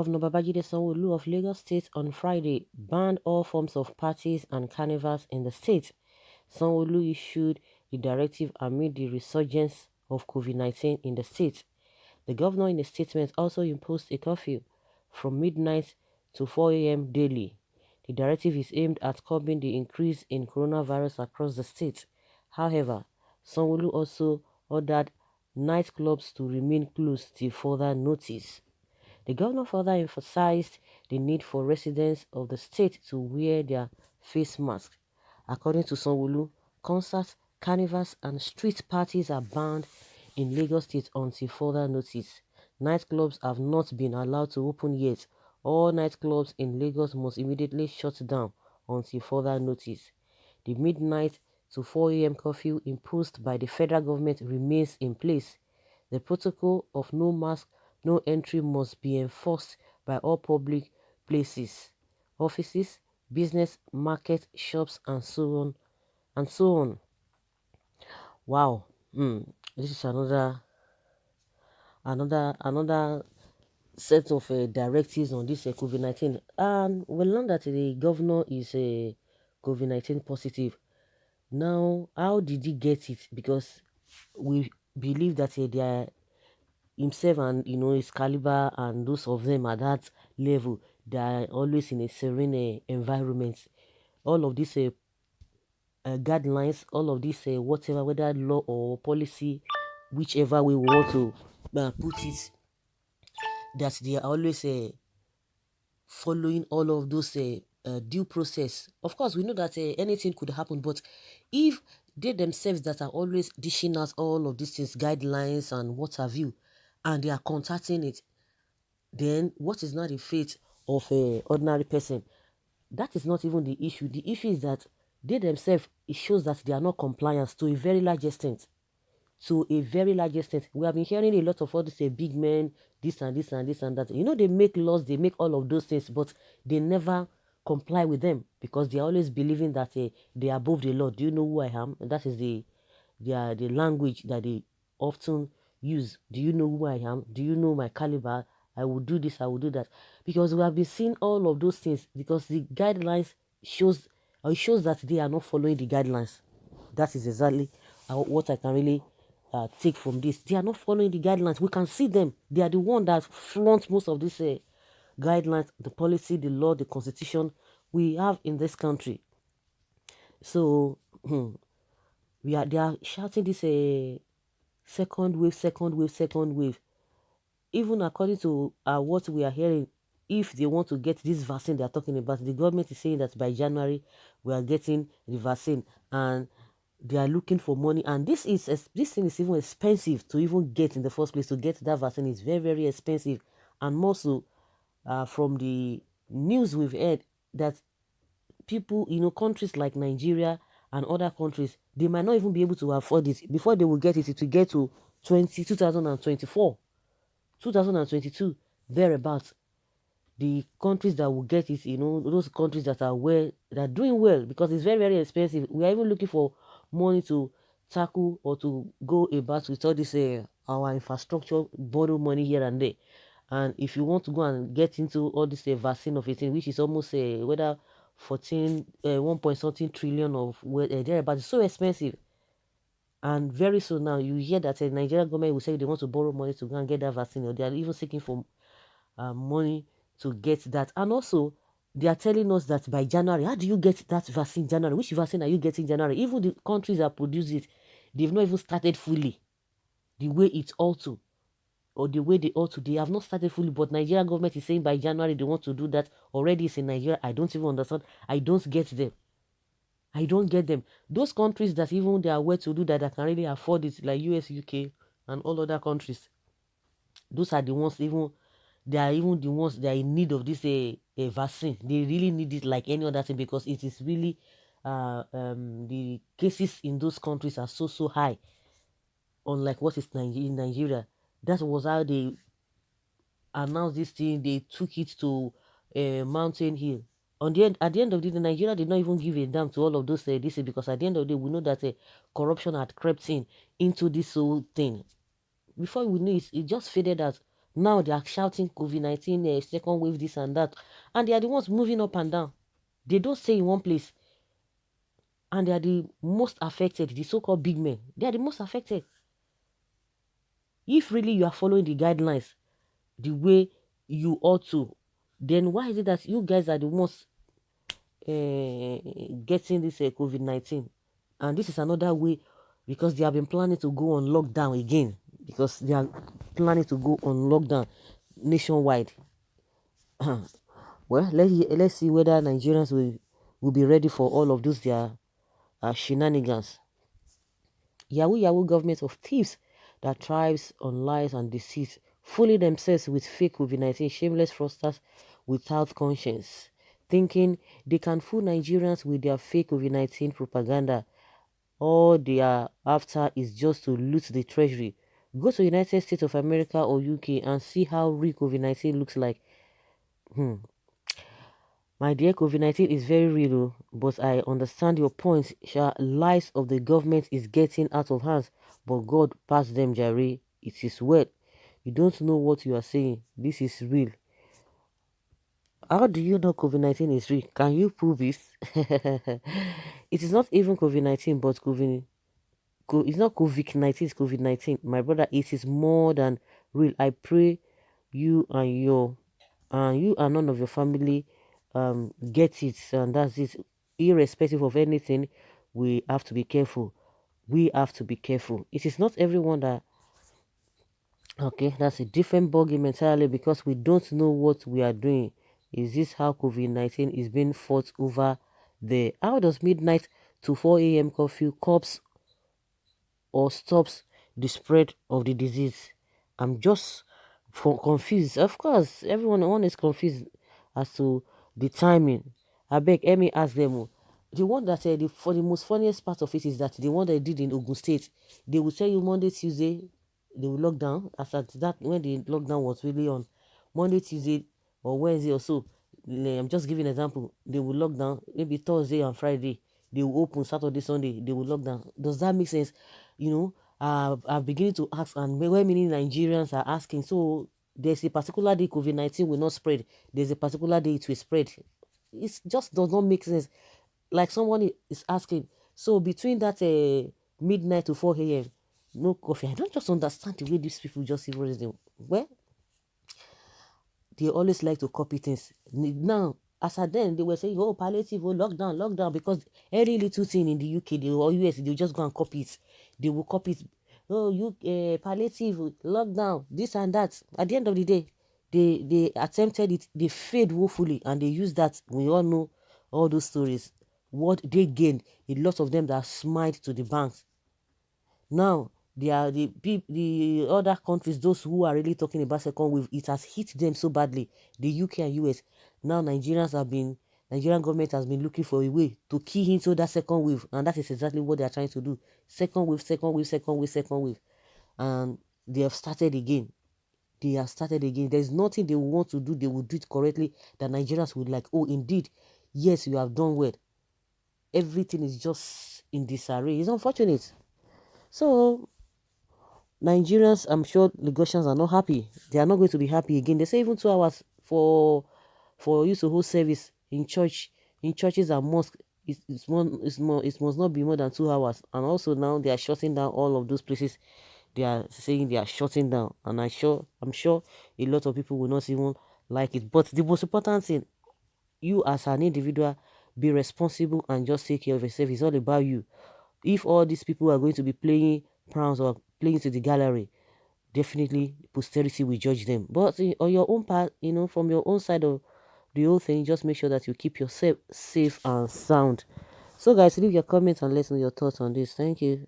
Governor Babajide Sanwo-Olu of Lagos State on Friday banned all forms of parties and carnivals in the state. Sanwo-Olu issued the directive amid the resurgence of COVID-19 in the state. The governor in a statement also imposed a curfew from midnight to 4 a.m. daily. The directive is aimed at curbing the increase in coronavirus across the state. However, Sanwo-Olu also ordered nightclubs to remain closed till further notice. The governor further emphasized the need for residents of the state to wear their face masks. According to Sanwo-Olu, concerts, carnivals, and street parties are banned in Lagos State until further notice. Nightclubs have not been allowed to open yet. All nightclubs in Lagos must immediately shut down until further notice. The midnight to 4 a.m. curfew imposed by the federal government remains in place. The protocol of no mask, no entry must be enforced by all public places, offices, business, market, shops, and so on, and so on. Wow, this is another set of directives on this COVID-19, and we learned that the governor is a COVID-19 positive. Now, how did he get it? Because we believe that they are himself and his caliber and those of them at that level, they are always in a serene environment. All of these guidelines, all of this whatever, whether law or policy, whichever way we want to put it, that they are always following all of those due process. Of course, we know that anything could happen, but if they themselves that are always dishing us all of these things, guidelines and what have you, and they are contacting it, then what is not the fate of a ordinary person? That is not even the issue. The issue is that they themselves, it shows that they are not compliant to a very large extent. To a very large extent. We have been hearing a lot of all these big men, this and this and this and that. They make laws, they make all of those things, but they never comply with them because they are always believing that they are above the law. Do you know who I am? And that is the language that they often use. Do you know who I am? Do you know my caliber? I will do this, I will do that. Because we have been seeing all of those things because the guidelines shows or it shows that they are not following the guidelines. That is exactly what I can really take from this. They are not following the guidelines. We can see them. They are the one that flaunt most of these guidelines, the policy, the law, the constitution we have in this country. So they are shouting this second wave, second wave, second wave. Even according to what we are hearing, if they want to get this vaccine they are talking about, the government is saying that by January we are getting the vaccine, and they are looking for money. And this thing is even expensive to even get in the first place. To get that vaccine is very, very expensive, and more so from the news we've heard that people, countries like Nigeria and other countries, they might not even be able to afford it. Before they will get it, it will get to 2024, 2022, thereabouts. The countries that will get it, those countries that are doing well, because it's very, very expensive. We are even looking for money to tackle or to go about with all this our infrastructure, borrow money here and there. And if you want to go and get into all this vaccine of 18, which is almost whether 1 point something trillion of there, but it's so expensive. And very soon now, you hear that the Nigerian government will say they want to borrow money to go and get that vaccine, or they are even seeking for money to get that. And also, they are telling us that by January, how do you get that vaccine January? Which vaccine are you getting January? Even the countries that produce it, they've not even started fully the way it ought to, or the way they ought to. They have not started fully, but Nigerian government is saying by January they want to do that. Already it's in Nigeria. I don't even understand. I don't get them. I don't get them. Those countries that even they are aware to do that can really afford it, like US, UK, and all other countries. Those are the ones they are even the ones that are in need of this a vaccine. They really need it like any other thing, because it is really the cases in those countries are so high, unlike what is in Nigeria. That was how they announced this thing. They took it to Mountain Hill. At the end of the day, Nigeria did not even give a damn to all of those this, because at the end of the day, we know that corruption had crept into this whole thing. Before we knew it, it just faded out. Now they are shouting COVID-19, second wave, this and that. And they are the ones moving up and down. They don't stay in one place. And they are the most affected, the so-called big men. They are the most affected. If really you are following the guidelines the way you ought to, then why is it that you guys are the ones getting this COVID-19? And this is another way, because they have been planning to go on lockdown again, because they are planning to go on lockdown nationwide. Well, let's see whether Nigerians will be ready for all of those their shenanigans. Yahoo Yahoo government of thieves that thrives on lies and deceit, fooling themselves with fake COVID-19, shameless fraudsters without conscience, thinking they can fool Nigerians with their fake COVID-19 propaganda. All they are after is just to loot the treasury. Go to United States of America or UK and see how real COVID-19 looks like. Hmm. My dear, COVID-19 is very real, but I understand your point. Lies of the government is getting out of hands, but God pass them, Jerry. It is well. You don't know what you are saying. This is real. How do you know COVID-19 is real? Can you prove it? It is not even COVID-19, but it's not COVID-19, it's COVID-19. My brother, it is more than real. I pray you and you and none of your family get it, and that's it. Irrespective of anything, we have to be careful. We have to be careful. It is not everyone that, okay, that's a different ballgame entirely, because we don't know what we are doing. Is this how COVID-19 is being fought over there? How does midnight to 4 a.m. curfew cops or stops the spread of the disease? I'm just confused. Of course, everyone is confused as to the timing. I beg, let me ask them. The one that for the most funniest part of it is that the one they did in Ogun State, they will tell you Monday, Tuesday, they will lock down. As at that, when the lockdown was really on, Monday, Tuesday, or Wednesday or so, I'm just giving an example. They will lock down. Maybe Thursday and Friday, they will open. Saturday, Sunday, they will lock down. Does that make sense? You know, I'm beginning to ask, and where many Nigerians are asking. So there's a particular day COVID-19 will not spread. There's a particular day it will spread. It just does not make sense. Like someone is asking, so between that midnight to 4 a.m., no coffee. I don't just understand the way these people just even reason. Well, they always like to copy things. Now, as at then, they were saying, oh, palliative, oh, lockdown, lockdown, because every little thing in the UK or US, they'll just go and copy it. They will copy it. Oh, you palliative, lockdown, this and that. At the end of the day, they attempted it, they failed woefully, and they used that. We all know all those stories. What they gained, a lot of them that smite to the banks. Now, they are the other countries, those who are really talking about second wave, it has hit them so badly. The UK and US. Now, Nigerian government has been looking for a way to key into that second wave, and that is exactly what they are trying to do. Second wave, second wave, second wave, second wave, and they have started again. They have started again. There's nothing they want to do. They will do it correctly. That Nigerians would like. Oh, indeed, yes, you have done well. Everything is just in disarray. It's unfortunate. So Nigerians, I'm sure Lagosians are not happy. They are not going to be happy again. They say even 2 hours for you to hold service in churches and mosques. It must not be more than 2 hours. And also now they are shutting down all of those places. They are saying they are shutting down, and I'm sure a lot of people will not even like it. But the most important thing, you as an individual, be responsible and just take care of yourself. It's all about you. If all these people are going to be playing pranks or playing to the gallery, definitely posterity will judge them. But on your own part, from your own side of the whole thing, just make sure that you keep yourself safe and sound. So guys, leave your comments and let us know your thoughts on this. Thank you.